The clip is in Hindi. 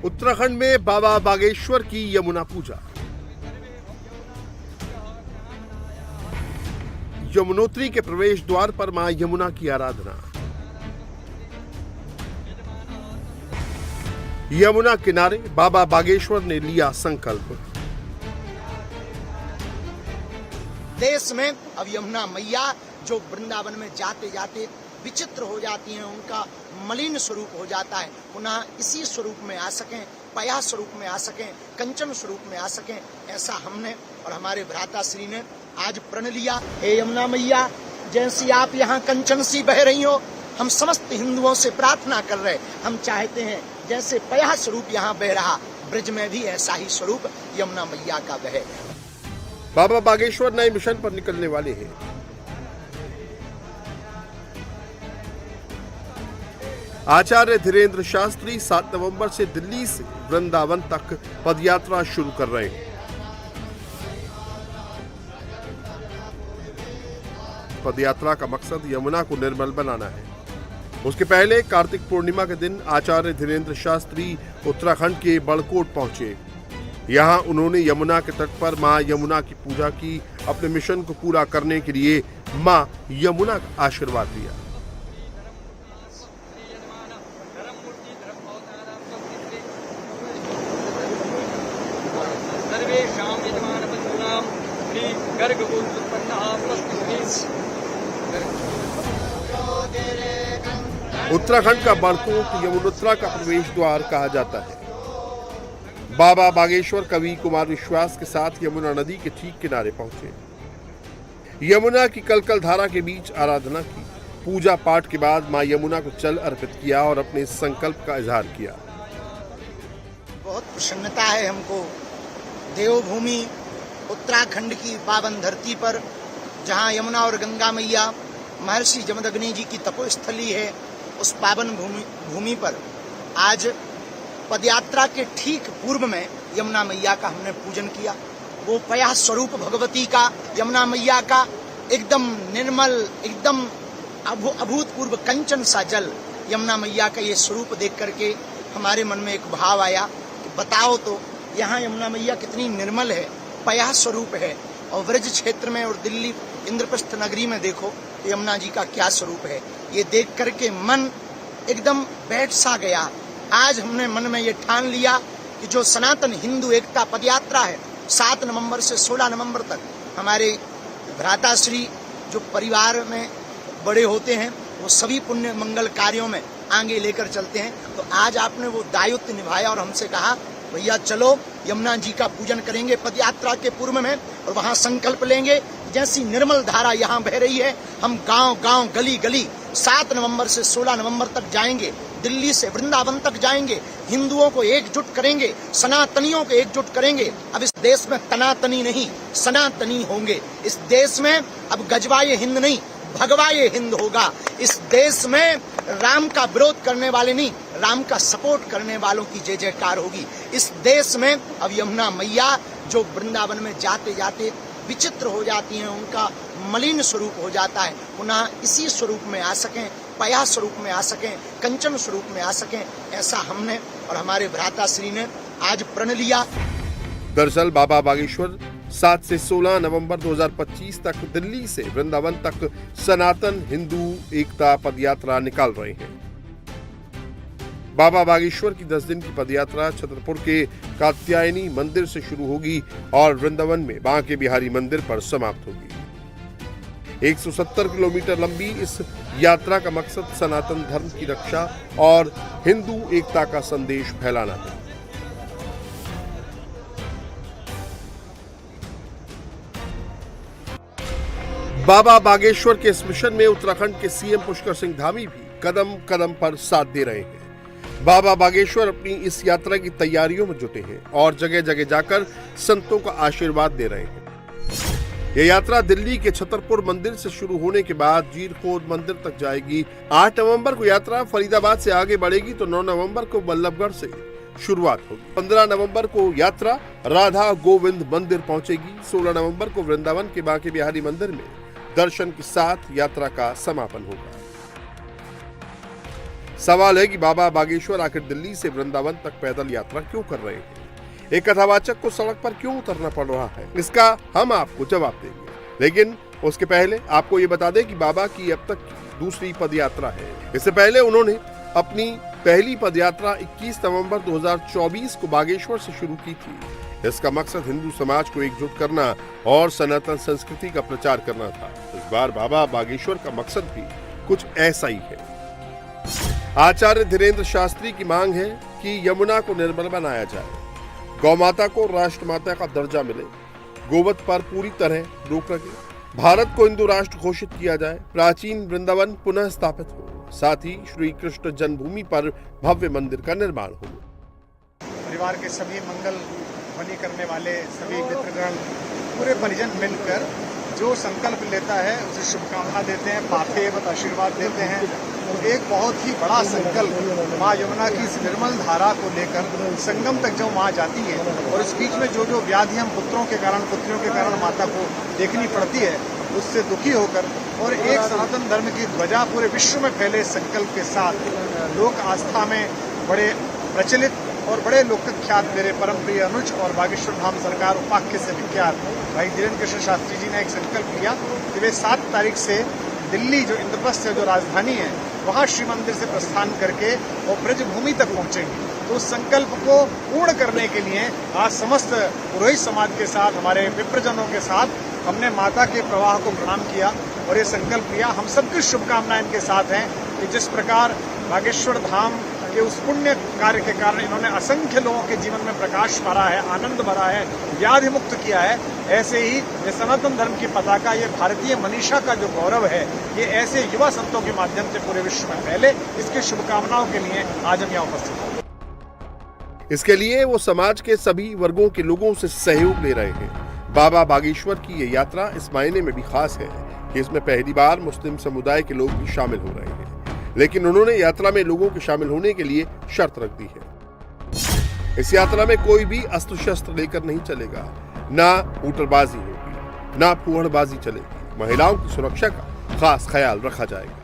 उत्तराखंड में बाबा बागेश्वर की यमुना पूजा। यमुनोत्री के प्रवेश द्वार पर मां यमुना की आराधना। यमुना किनारे बाबा बागेश्वर ने लिया संकल्प। देश में अब यमुना मैया जो वृंदावन में जाते जाते विचित्र हो जाती हैं, उनका मलिन स्वरूप हो जाता है, पुनः इसी स्वरूप में आ सकें, पया स्वरूप में आ सकें, कंचन स्वरूप में आ सकें, ऐसा हमने और हमारे भ्राता श्री ने आज प्रण लिया। हे यमुना मैया, जैसी आप यहाँ कंचन सी बह रही हो, हम समस्त हिंदुओं से प्रार्थना कर रहे, हम चाहते हैं जैसे पया स्वरूप यहाँ बह रहा, ब्रज में भी ऐसा ही स्वरूप यमुना मैया का बहे। बाबा बागेश्वर नए मिशन पर निकलने वाले हैं। आचार्य धीरेन्द्र शास्त्री 7 नवंबर से दिल्ली से वृंदावन तक पदयात्रा शुरू कर रहे हैं। पदयात्रा का मकसद यमुना को निर्मल बनाना है। उसके पहले कार्तिक पूर्णिमा के दिन आचार्य धीरेन्द्र शास्त्री उत्तराखंड के बड़कोट पहुंचे। यहां उन्होंने यमुना के तट पर मां यमुना की पूजा की। अपने मिशन को पूरा करने के लिए मां यमुना का आशीर्वाद लिया। उत्तराखंड का बड़कोट यमुनोत्रा का प्रवेश द्वार कहा जाता है। बाबा बागेश्वर कवि कुमार विश्वास के साथ यमुना नदी के ठीक किनारे पहुंचे। यमुना की कलकल धारा के बीच आराधना की। पूजा पाठ के बाद मां यमुना को जल अर्पित किया और अपने संकल्प का इजहार किया। बहुत प्रसन्नता है हमको देवभूमि उत्तराखंड की पावन धरती पर, जहां यमुना और गंगा मैया महर्षि जमदग्नि जी की तपोस्थली है, उस पावन भूमि पर आज पदयात्रा के ठीक पूर्व में यमुना मैया का हमने पूजन किया। वो पया स्वरूप भगवती का, यमुना मैया का एकदम निर्मल, एकदम अभूतपूर्व कंचन सा जल, यमुना मैया का ये स्वरूप देख करके हमारे मन में एक भाव आया कि बताओ तो यहाँ यमुना मैया कितनी निर्मल है, पया स्वरूप है, और व्रज क्षेत्र में और दिल्ली इंद्रप्रस्थ नगरी में देखो यमुना जी का क्या स्वरूप है। ये देख करके मन एकदम बैठ सा गया। आज हमने मन में ये ठान लिया कि जो सनातन हिंदू एकता पदयात्रा है 7 नवंबर से 16 नवंबर तक, हमारे भ्राताश्री जो परिवार में बड़े होते हैं वो सभी पुण्य मंगल कार्यों में आगे लेकर चलते हैं। तो आज आपने वो दायित्व निभाया और हमसे कहा भैया चलो यमुना जी का पूजन करेंगे पदयात्रा के पूर्व में, और वहां संकल्प लेंगे जैसी निर्मल धारा यहाँ बह रही है, हम गांव गांव गली गली 7 नवंबर से 16 नवंबर तक जाएंगे, दिल्ली से वृंदावन तक जाएंगे, हिंदुओं को एकजुट करेंगे, सनातनियों को एकजुट करेंगे। अब इस देश में तनातनी नहीं, सनातनी होंगे। इस देश में अब गजवाए हिंद नहीं, भगवाए हिंद होगा। इस देश में राम का विरोध करने वाले नहीं, राम का सपोर्ट करने वालों की जय जयकार होगी। इस देश में अब यमुना मैया जो वृंदावन में जाते जाते विचित्र हो जाती हैं, उनका मलिन स्वरूप हो जाता है, पुनः इसी स्वरूप में आ सकें, पया स्वरूप में आ सकें, कंचन स्वरूप में आ सकें, ऐसा हमने और हमारे भ्राता श्री ने आज प्रण लिया। दरअसल बाबा बागेश्वर 7 से 16 नवंबर 2025 तक दिल्ली से वृंदावन तक सनातन हिंदू एकता पदयात्रा निकाल रहे हैं। बाबा बागेश्वर की 10 दिन की पदयात्रा छतरपुर के कात्यायनी मंदिर से शुरू होगी और वृंदावन में बांके बिहारी मंदिर पर समाप्त होगी। 170 किलोमीटर लंबी इस यात्रा का मकसद सनातन धर्म की रक्षा और हिंदू एकता का संदेश फैलाना है। बाबा बागेश्वर के इस मिशन में उत्तराखंड के सीएम पुष्कर सिंह धामी भी कदम कदम पर साथ दे रहे हैं। बाबा बागेश्वर अपनी इस यात्रा की तैयारियों में जुटे हैं और जगह जगह जाकर संतों का आशीर्वाद दे रहे हैं। यह यात्रा दिल्ली के छतरपुर मंदिर से शुरू होने के बाद जीरखोद मंदिर तक जाएगी। 8 नवंबर को यात्रा फरीदाबाद से आगे बढ़ेगी तो 9 नवंबर को बल्लभगढ़ से शुरुआत होगी। 15 नवंबर को यात्रा राधा गोविंद मंदिर पहुंचेगी। 16 नवंबर को वृंदावन के बांके बिहारी मंदिर में दर्शन के साथ यात्रा का समापन होगा। सवाल है कि बाबा बागेश्वर आखिर दिल्ली से वृंदावन तक पैदल यात्रा क्यों कर रहे हैं, एक कथावाचक को सड़क पर क्यों उतरना पड़ रहा है, इसका हम आपको जवाब देंगे। लेकिन उसके पहले आपको ये बता दें कि बाबा की अब तक की दूसरी पद यात्रा है। इससे पहले उन्होंने अपनी पहली पद यात्रा 21 नवंबर 2024 को बागेश्वर से शुरू की थी। इसका मकसद हिंदू समाज को एकजुट करना और सनातन संस्कृति का प्रचार करना था। इस बार बाबा बागेश्वर का मकसद भी कुछ ऐसा ही है। आचार्य धीरेन्द्र शास्त्री की मांग है कि यमुना को निर्मल बनाया जाए, गौ माता को राष्ट्रमाता का दर्जा मिले, गोवध पर पूरी तरह रोक लगे, भारत को हिंदू राष्ट्र घोषित किया जाए, प्राचीन वृंदावन पुनः स्थापित हो, साथ ही श्री कृष्ण जन्मभूमि पर भव्य मंदिर का निर्माण हो। परिवार के सभी मंगल ध्वनि करने वाले सभी मित्रगण, पूरे परिजन मिलकर जो संकल्प लेता है उसे शुभकामना देते हैं, पाथेवत आशीर्वाद देते हैं। तो एक बहुत ही बड़ा संकल्प माँ यमुना की इस निर्मल धारा को लेकर संगम तक जो माँ जाती है और इस बीच में जो व्याधि हम पुत्रों के कारण पुत्रियों के कारण माता को देखनी पड़ती है, उससे दुखी होकर और एक सनातन धर्म की ध्वजा पूरे विश्व में फैले संकल्प के साथ लोक आस्था में बड़े प्रचलित और बड़े लोकख्यात मेरे परम प्रिय अनुज और बागेश्वर धाम सरकार उपाख्य से विख्यात भाई धीरेन्द्र कृष्ण शास्त्री जी ने एक संकल्प लिया कि वे 7 तारीख से दिल्ली जो इंद्रप्रस्थ जो राजधानी है वहाँ श्री मंदिर से प्रस्थान करके और ब्रजभूमि तक पहुँचेंगे। तो उस संकल्प को पूर्ण करने के लिए आज समस्त पुरोहित समाज के साथ, हमारे विप्रजनों के साथ हमने माता के प्रवाह को प्रणाम किया और ये संकल्प लिया। हम सबकी शुभकामनाएं इनके साथ हैं कि जिस प्रकार बागेश्वर धाम के उस पुण्य कार्य के कारण इन्होंने असंख्य लोगों के जीवन में प्रकाश भरा है, आनंद भरा है, व्याधि मुक्त किया है, ऐसे ही ये सनातन धर्म की पताका, ये भारतीय मनीषा का जो गौरव है, ये ऐसे युवा संतों के माध्यम से पूरे विश्व में फैले। इसकी शुभकामनाओं के लिए आज हम यहाँ उपस्थित हैं। इसके लिए वो समाज के सभी वर्गों के लोगों से सहयोग ले रहे हैं। बाबा बागेश्वर की ये यात्रा इस मायने में भी खास है कि इसमें पहली बार मुस्लिम समुदाय के लोग भी शामिल हो रहे हैं, लेकिन उन्होंने यात्रा में लोगों के शामिल होने के लिए शर्त रख दी है। इस यात्रा में कोई भी अस्त्र शस्त्र लेकर नहीं चलेगा, ना ऊटरबाजी होगी, ना फुहड़बाजी चलेगी। महिलाओं की सुरक्षा का खास ख्याल रखा जाएगा।